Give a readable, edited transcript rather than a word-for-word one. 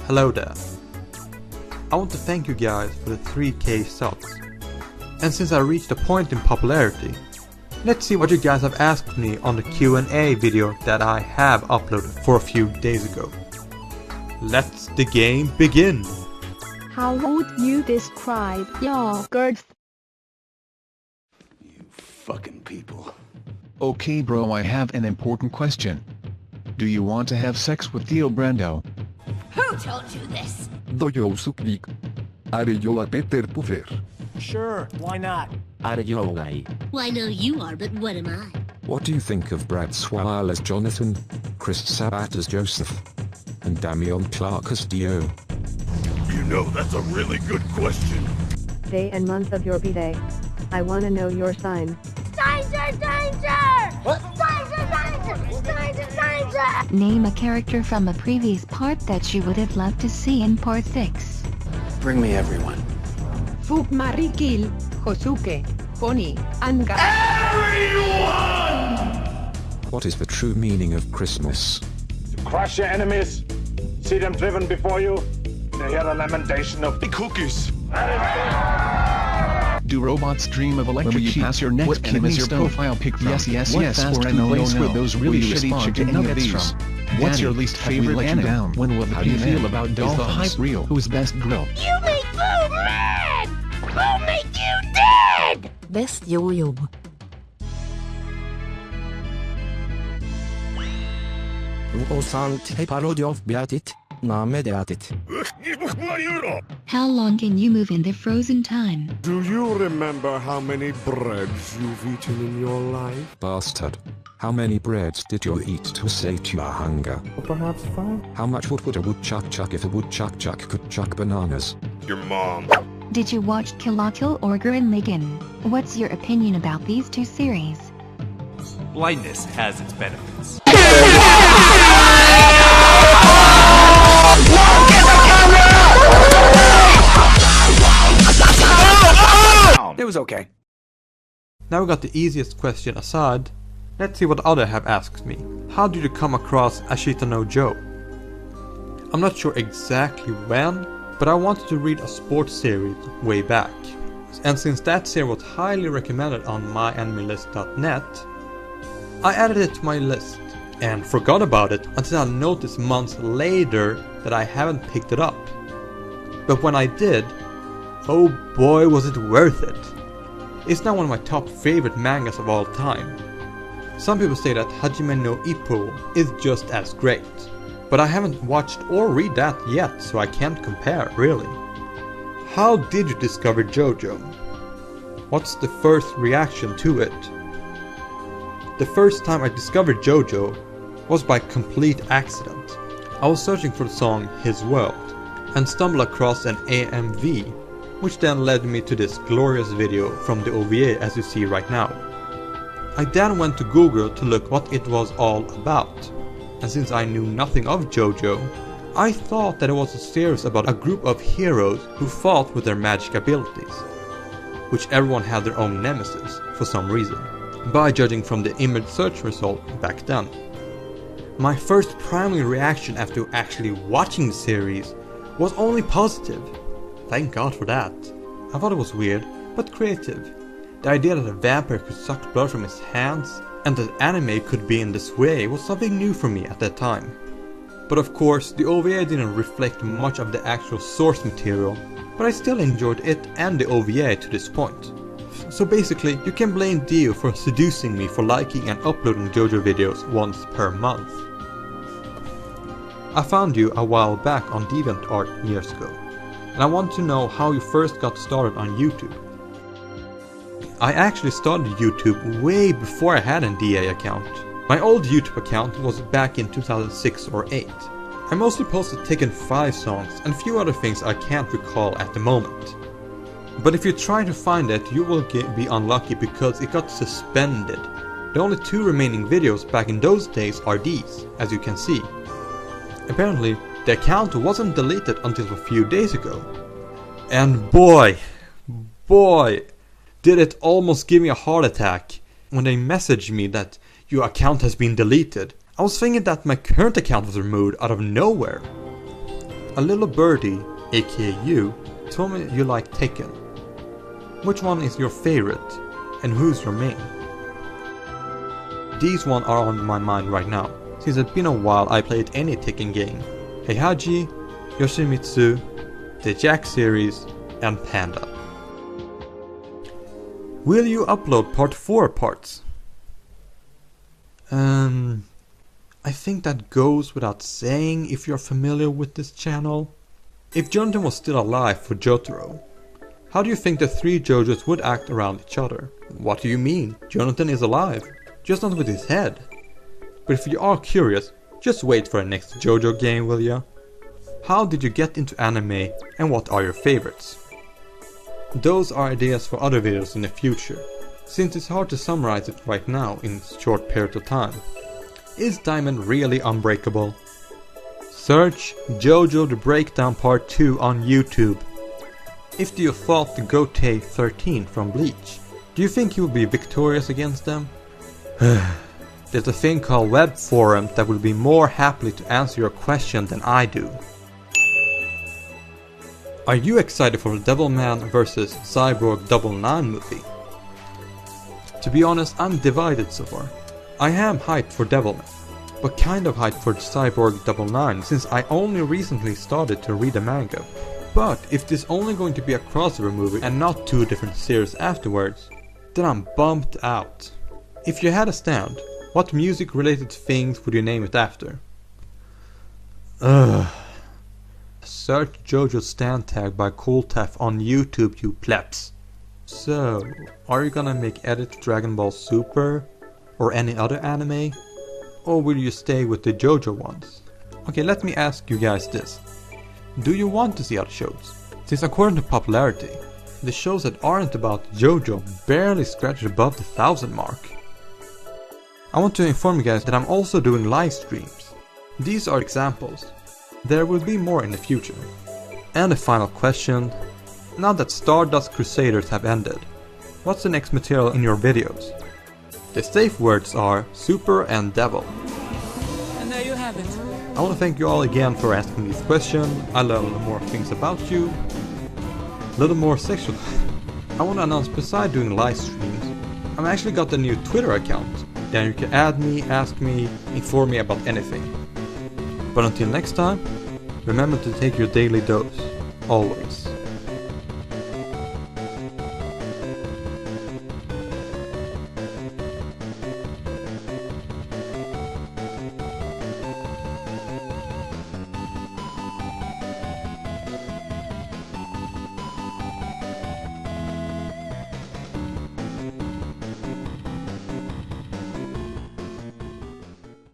Hello there. I want to thank you guys for the 3k subs. And since I reached a point in popularity, let's see what you guys have asked me on the Q&A video that I have uploaded for a few days ago. Let's the game begin! How would you describe your girth? You fucking people. Okay bro, I have an important question. Do you want to have sex with Theo Brando? Who told you this? Do you speak? Are you a better puffer? Sure, why not? Are you gay? Well, I know you are, but what am I? What do you think of Brad Swile as Jonathan, Chris Sabat as Joseph, and Damian Clark as Dio? You know, that's a really good question. Day and month of your birthday. I wanna know your sign. Danger! Danger! What? Danger! Danger! Danger! Danger! Name a character from a previous part that you would have loved to see in part 6. Bring me everyone. Fuk Marikil, Hosuke, Pony, and What is the true meaning of Christmas? To crush your enemies, see them driven before you, and hear the lamentation of the cookies. Do robots dream of electric sheep? Pass your next what kidney is your stone? profile pic from? Yes, yes, what yes. fast Or food no, place no, were no. those Will really you shitty respond to chicken any of nuggets these? from? What's Danny, your least have we favorite let you animal? down? When will How do you feel about Is the dolphins? hype real? Who's best grill? You make Boo mad! Boo make you dead! Best YouTube. Osan parody of Beatit, Name Deatit. How long can you move in the frozen time? Do you remember how many breads you've eaten in your life? Bastard. How many breads did you eat to sate your hunger? Or perhaps 5? How much wood would a woodchuck chuck if a woodchuck chuck could chuck bananas? Your mom. Did you watch Kill la Kill or Gurren Lagann? What's your opinion about these two series? Blindness has its benefits. It was okay. Now we got the easiest question aside. Let's see what others have asked me. How did you come across Ashita no Joe? I'm not sure exactly when, but I wanted to read a sports series way back. And since that series was highly recommended on myanimellist.net, I added it to my list and forgot about it until I noticed months later that I haven't picked it up. But when I did, oh boy was it worth it. It's now one of my top favorite mangas of all time. Some people say that Hajime no Ippo is just as great, but I haven't watched or read that yet, so I can't compare, really. How did you discover JoJo? What's the first reaction to it? The first time I discovered JoJo was by complete accident. I was searching for the song His World and stumbled across an AMV, which then led me to this glorious video from the OVA as you see right now. I then went to Google to look what it was all about, and since I knew nothing of JoJo, I thought that it was a series about a group of heroes who fought with their magic abilities, which everyone had their own nemesis for some reason, by judging from the image search result back then. My first primary reaction after actually watching the series was only positive. Thank God for that. I thought it was weird, but creative. The idea that a vampire could suck blood from his hands, and that anime could be in this way was something new for me at that time. But of course, the OVA didn't reflect much of the actual source material, but I still enjoyed it and the OVA to this point. So basically, you can blame Dio for seducing me for liking and uploading JoJo videos once per month. I found you a while back on DeviantArt years ago, and I want to know how you first got started on YouTube. I actually started YouTube way before I had an DA account. My old YouTube account was back in 2006 or 8. I mostly posted Tekken 5 songs and a few other things I can't recall at the moment. But if you try to find it, you will be unlucky because it got suspended. The only 2 remaining videos back in those days are these, as you can see. Apparently, the account wasn't deleted until a few days ago. And boy, did it almost give me a heart attack when they messaged me that your account has been deleted. I was thinking that my current account was removed out of nowhere. A little birdie, aka you, told me you like Tekken. Which one is your favorite, and who's your main? These one are on my mind right now, since it's been a while I played any Tekken game. Heihachi, Yoshimitsu, the Jack series, and Panda. Will you upload part 4 parts? I think that goes without saying if you're familiar with this channel. If Jonathan was still alive for Jotaro, how do you think the 3 JoJos would act around each other? What do you mean? Jonathan is alive, just not with his head. But if you are curious, just wait for the next JoJo game, will ya? How did you get into anime, and what are your favorites? Those are ideas for other videos in the future, since it's hard to summarize it right now in a short period of time. Is Diamond really unbreakable? Search JoJo the Breakdown Part 2 on YouTube. If you fought the Gotei 13 from Bleach, do you think you will be victorious against them? There's a thing called web forum that will be more happily to answer your question than I do. Are you excited for the Devilman vs Cyborg 99 movie? To be honest, I'm divided so far. I am hyped for Devilman, but kind of hyped for Cyborg 99 since I only recently started to read the manga. But if this is only going to be a crossover movie and not 2 different series afterwards, then I'm bummed out. If you had a stand, what music related things would you name it after? Search JoJo stand tag by Cooltef on YouTube, you plebs. So, are you gonna make edit Dragon Ball Super? Or any other anime? Or will you stay with the JoJo ones? Okay, let me ask you guys this. Do you want to see other shows? Since according to popularity, the shows that aren't about JoJo barely scratch above the 1,000 mark. I want to inform you guys that I'm also doing live streams. These are examples. There will be more in the future. And the final question. Now that Stardust Crusaders have ended, what's the next material in your videos? The safe words are Super and Devil. And there you have it. I want to thank you all again for asking this question. I learned a little more things about you. A little more sexual. I want to announce, besides doing live streams, I've actually got a new Twitter account. Then you can add me, ask me, inform me about anything. But until next time, remember to take your daily dose. Always.